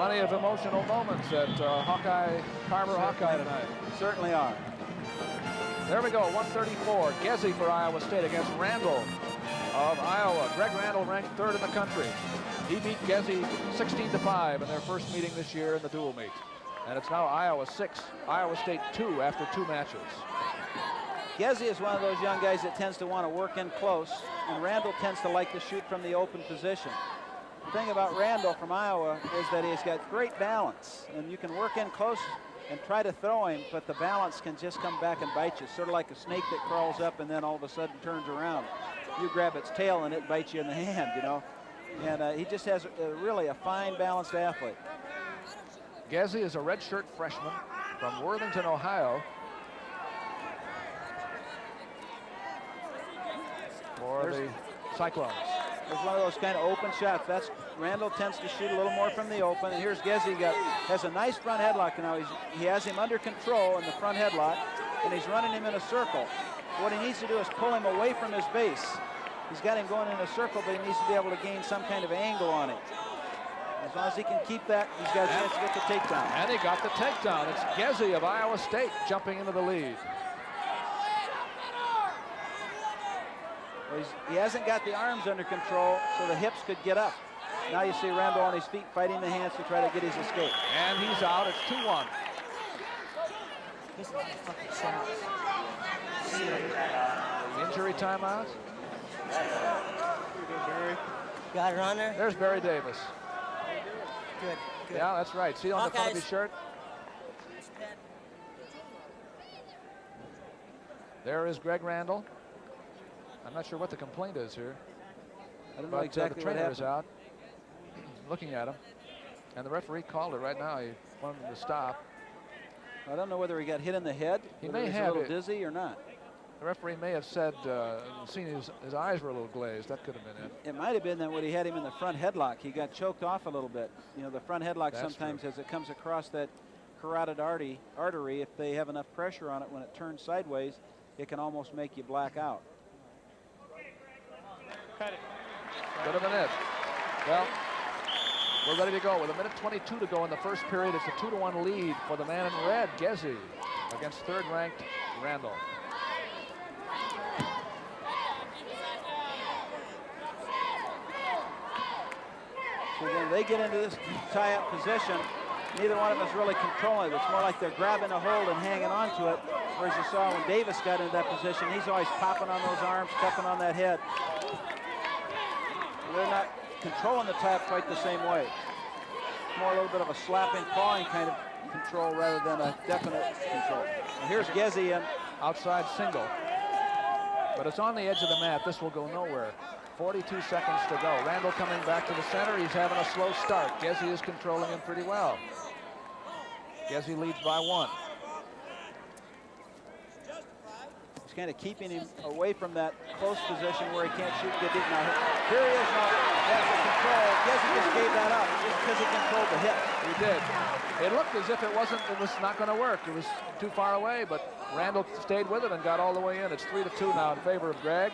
Plenty of emotional moments at Carver Hawkeye tonight. Certainly are. There we go, 134. Ghezzi for Iowa State against Randall of Iowa. Greg Randall ranked 3rd in the country. He beat Ghezzi 16-5 in their first meeting this year in the dual meet. And it's now Iowa 6, Iowa State 2 after 2 matches. Ghezzi is one of those young guys that tends to want to work in close, and Randall tends to like to shoot from the open position. The thing about Randall from Iowa is that he's got great balance, and you can work in close and try to throw him, but the balance can just come back and bite you, sort of like a snake that crawls up and then all of a sudden turns around. You grab its tail and it bites you in the hand, you know. And he just has really a fine, balanced athlete. Ghezzi is a redshirt freshman from Worthington, Ohio. For the Cyclones. There's one of those kind of open shots. That's Randall tends to shoot a little more from the open. And here's Ghezzi has a nice front headlock now. He has him under control in the front headlock, and he's running him in a circle. What he needs to do is pull him away from his base. He's got him going in a circle, but he needs to be able to gain some kind of angle on him. As long as he can keep that, he's got a chance to get the takedown. And he got the takedown. It's Ghezzi of Iowa State jumping into the lead. Well, he hasn't got the arms under control, so the hips could get up. Now you see Randall on his feet fighting the hands to try to get his escape. And he's out. It's 2-1. Injury timeout. Got it on there? There's Barry Davis. Good, good. Yeah, that's right. See on the front of his shirt? There is Greg Randall. I'm not sure what the complaint is here. I don't know exactly the what trainer is happened. out looking at him. And the referee called it right now. He wanted him to stop. I don't know whether he got hit in the head, He whether may he's have a little it. dizzy or not. The referee may have said, seen his eyes were a little glazed. That could have been it. It might have been that when he had him in the front headlock, he got choked off a little bit. You know, the front headlock That's sometimes, true. as it comes across that carotid artery, if they have enough pressure on it, when it turns sideways, it can almost make you black out. Could have been it. Well, we're ready to go. With 1:22 to go in the first period, it's a 2-1 lead for the man in red, Ghezzi, against third-ranked Randall. So when they get into this tie-up position, neither one of them is really controlling it. It's more like they're grabbing a hold and hanging on to it. Whereas you saw when Davis got into that position, he's always popping on those arms, cupping on that head. They're not controlling the tie-up quite the same way. It's more a little bit of a slapping, clawing kind of control rather than a definite control. And here's Ghezzi in. Outside single. But it's on the edge of the mat. This will go nowhere. 42 seconds to go. Randall coming back to the center. He's having a slow start. Ghezzi is controlling him pretty well. Ghezzi leads by 1. He's kind of keeping him away from that close position where he can't shoot and get deep. Now, here he is now. Has the control. Ghezzi just gave that up just because he controlled the hip. He did. It looked as if it was not going to work. It was too far away, but Randall stayed with it and got all the way in. It's 3-2 now in favor of Greg.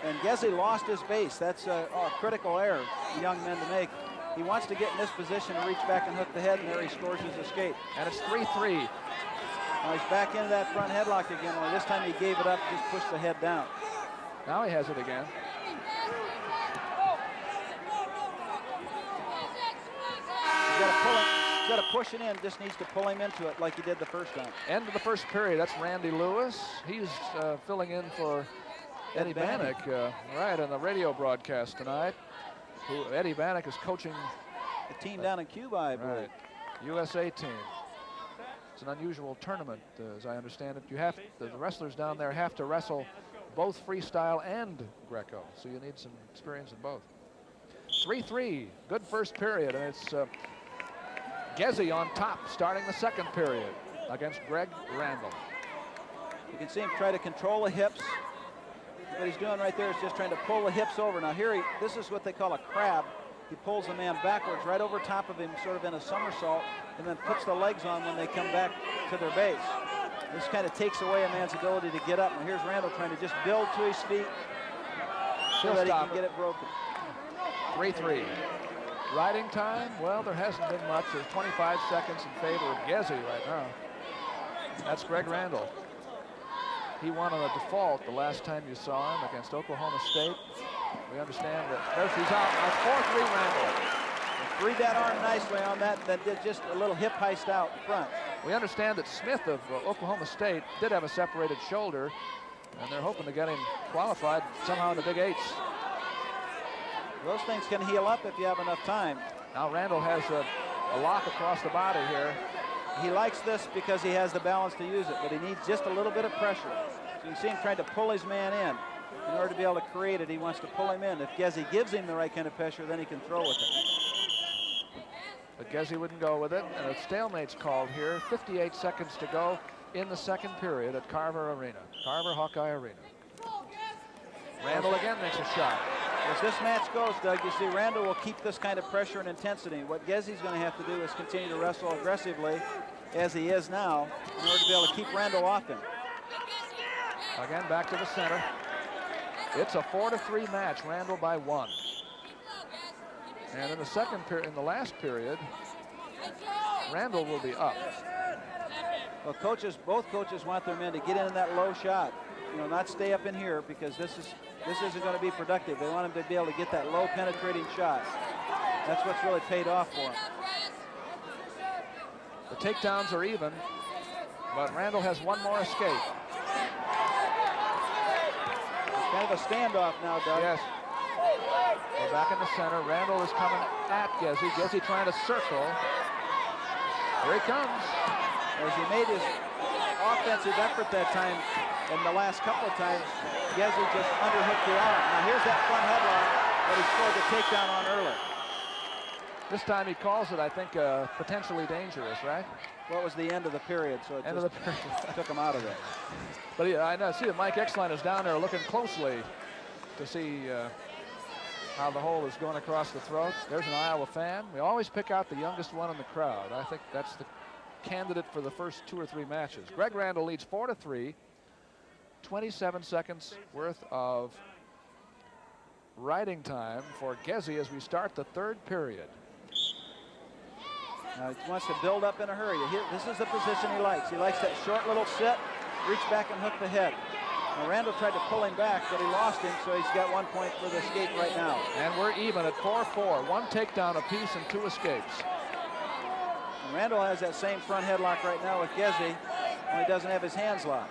And Ghezzi lost his base. That's a critical error for young men to make. He wants to get in this position and reach back and hook the head, and there he scores his escape. And it's 3-3. Now he's back into that front headlock again. Well, this time he gave it up, just pushed the head down. Now he has it again. He's got to push it in, just needs to pull him into it like he did the first time. End of the first period. That's Randy Lewis. He's filling in for Eddie Bannock, right, on the radio broadcast tonight. Eddie Bannock is coaching the team down in Cuba, I believe. Right. USA team. It's an unusual tournament, as I understand it. The wrestlers down there have to wrestle both freestyle and Greco, so you need some experience in both. 3-3, good first period, and it's Ghezzi on top, starting the second period against Greg Randall. You can see him try to control the hips. What he's doing right there is just trying to pull the hips over. Now here, this is what they call a crab. He pulls the man backwards right over top of him, sort of in a somersault, and then puts the legs on when they come back to their base. This kind of takes away a man's ability to get up. And here's Randall trying to just build to his feet so that he can get it broken. 3-3. Riding time, well, there hasn't been much. There's 25 seconds in favor of Ghezzi right now. That's Greg Randall. He won on a default the last time you saw him against Oklahoma State. We understand that. There's he's out. That's 4-3 Randall. Freed that arm nicely on that. That did just a little hip heist out in front. We understand that Smith of Oklahoma State did have a separated shoulder, and they're hoping to get him qualified somehow in the Big Eights. Those things can heal up if you have enough time. Now Randall has a lock across the body here. He likes this because he has the balance to use it, but he needs just a little bit of pressure. So you see him trying to pull his man in order to be able to create it. He wants to pull him in. If Ghezzi gives him the right kind of pressure, then he can throw with it. But Ghezzi wouldn't go with it, and a stalemate's called here. 58 seconds to go in the second period at Carver Hawkeye Arena. Randall again makes a shot. As this match goes, Doug, you see Randall will keep this kind of pressure and intensity. What Ghezzi's going to have to do is continue to wrestle aggressively, as he is now, in order to be able to keep Randall off him. Again, back to the center. It's a 4-3 match, Randall by 1. And in the second period, in the last period, Randall will be up. Well, both coaches want their men to get in that low shot. You know, not stay up in here, because this isn't going to be productive. They want him to be able to get that low penetrating shot. That's what's really paid off for him. The takedowns are even, but Randall has one more escape. Kind of a standoff now, Doug. Yes. We're back in the center. Randall is coming at Ghezzi. Ghezzi trying to circle. Here he comes. As he made his offensive effort that time, and the last couple of times, Ghezzi just underhooked the arm. Now here's that front headlock that he scored the takedown on early. This time he calls it, I think, potentially dangerous, right? Well, it was the end of the period, so it just took him out of there. But yeah, I know. See that Mike Exline is down there looking closely to see how the hole is going across the throat. There's an Iowa fan. We always pick out the youngest one in the crowd. I think that's the candidate for the first 2 or 3 matches. Greg Randall leads 4-3. 27 seconds worth of riding time for Ghezzi as we start the third period. Now he wants to build up in a hurry. This is the position he likes. He likes that short little sit, reach back and hook the head. Now Randall tried to pull him back, but he lost him, so he's got 1 point for the escape right now. And we're even at 4-4. 1 takedown apiece and 2 escapes. And Randall has that same front headlock right now with Ghezzi, when he doesn't have his hands locked.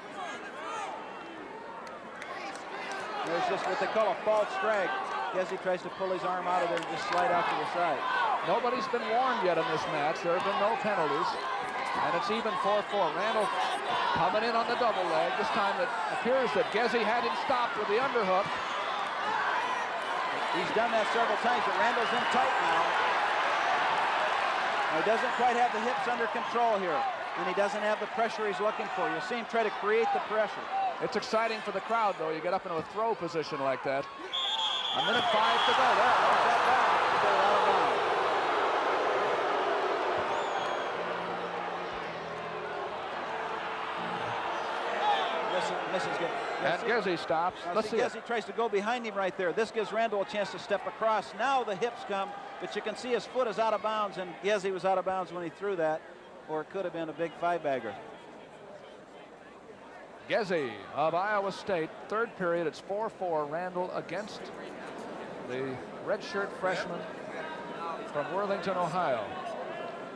There's just what they call a false drag. Ghezzi tries to pull his arm out of there and just slide out to the side. Nobody's been warned yet in this match. There have been no penalties. And it's even 4-4. Randall coming in on the double leg. This time it appears that Ghezzi had him stopped with the underhook. He's done that several times, but Randall's in tight now. He doesn't quite have the hips under control here, and he doesn't have the pressure he's looking for. You'll see him try to create the pressure. It's exciting for the crowd, though. You get up into a throw position like that. 1:05 to go. There, there's that down. They're out of bounds. This is good. And Ghezzi stops. Let's see. Ghezzi tries to go behind him right there. This gives Randall a chance to step across. Now the hips come, but you can see his foot is out of bounds, and Ghezzi was out of bounds when he threw that, or it could have been a big 5-bagger. Ghezzi of Iowa State. Third period, it's 4-4. Randall against the redshirt freshman from Worthington, Ohio.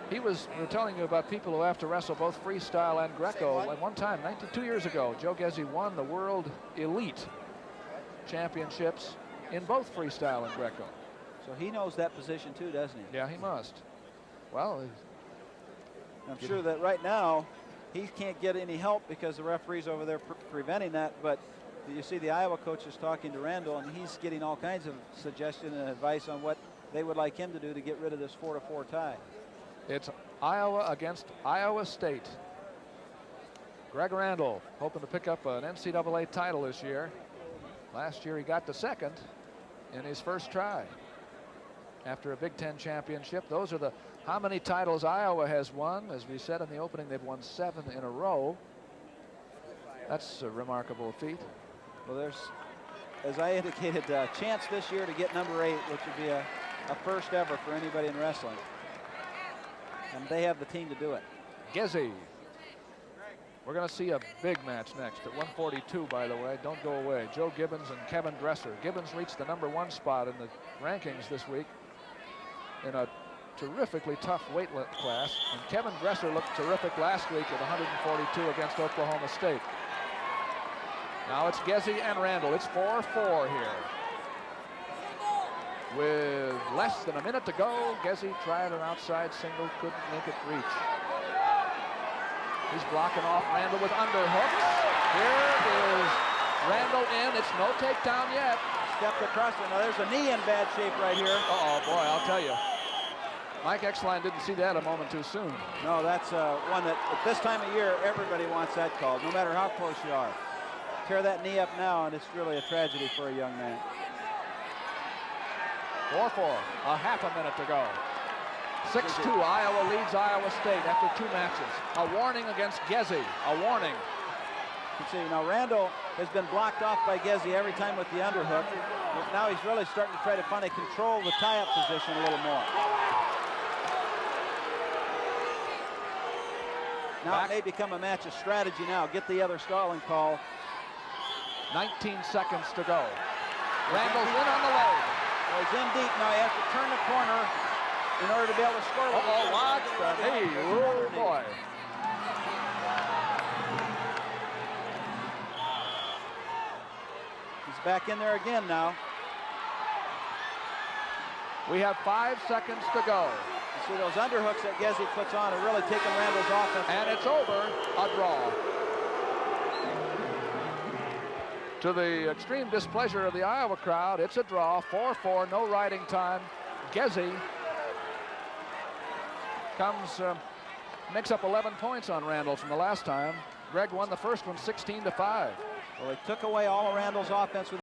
We were telling you about people who have to wrestle both freestyle and Greco. At one time, 92 years ago, Joe Ghezzi won the World Elite Championships in both freestyle and Greco. So he knows that position too, doesn't he? Yeah, he must. Well, I'm sure that right now he can't get any help because the referee's over there preventing that, but you see the Iowa coach is talking to Randall, and he's getting all kinds of suggestion and advice on what they would like him to do to get rid of this 4-4 tie. It's Iowa against Iowa State. Greg Randall hoping to pick up an NCAA title this year. Last year he got the second in his first try after a Big Ten championship. Those are the how many titles Iowa has won. As we said in the opening, they've won 7 in a row. That's a remarkable feat. Well, there's, as I indicated, a chance this year to get number 8, which would be a a first ever for anybody in wrestling. And they have the team to do it. Ghezzi. We're going to see a big match next at 142, by the way. Don't go away. Joe Gibbons and Kevin Dresser. Gibbons reached the #1 spot in the rankings this week in a terrifically tough weight class. And Kevin Dresser looked terrific last week at 142 against Oklahoma State. Now it's Ghezzi and Randall. It's 4-4 here. With less than a minute to go, Ghezzi tried an outside single, couldn't make it reach. He's blocking off Randall with underhooks. Here is Randall in. It's no takedown yet. Stepped across it. Now there's a knee in bad shape right here. Uh-oh, boy, I'll tell you. Mike Exline didn't see that a moment too soon. No, that's one that at this time of year, everybody wants that called, no matter how close you are. Tear that knee up now, and it's really a tragedy for a young man. 4-4, a half a minute to go. 6-2, Iowa leads Iowa State after 2 matches. A warning against Ghezzi, a warning. You can see now Randall has been blocked off by Ghezzi every time with the underhook. But now he's really starting to try to finally control the tie-up position a little more. Now it may become a match of strategy now. Get the other stalling call. 19 seconds to go. Randall's in on the leg. Well, he's in deep now. He has to turn the corner in order to be able to score. Uh-oh, watch the knee. Oh, boy. He's back in there again now. We have 5 seconds to go. You see those underhooks that Ghezzi puts on are really taking Randall's offense. And it's over, a draw. To the extreme displeasure of the Iowa crowd, it's a draw, 4-4, no riding time. Ghezzi makes up 11 points on Randall from the last time. Greg won the first one 16-5. Well, he took away all of Randall's offense with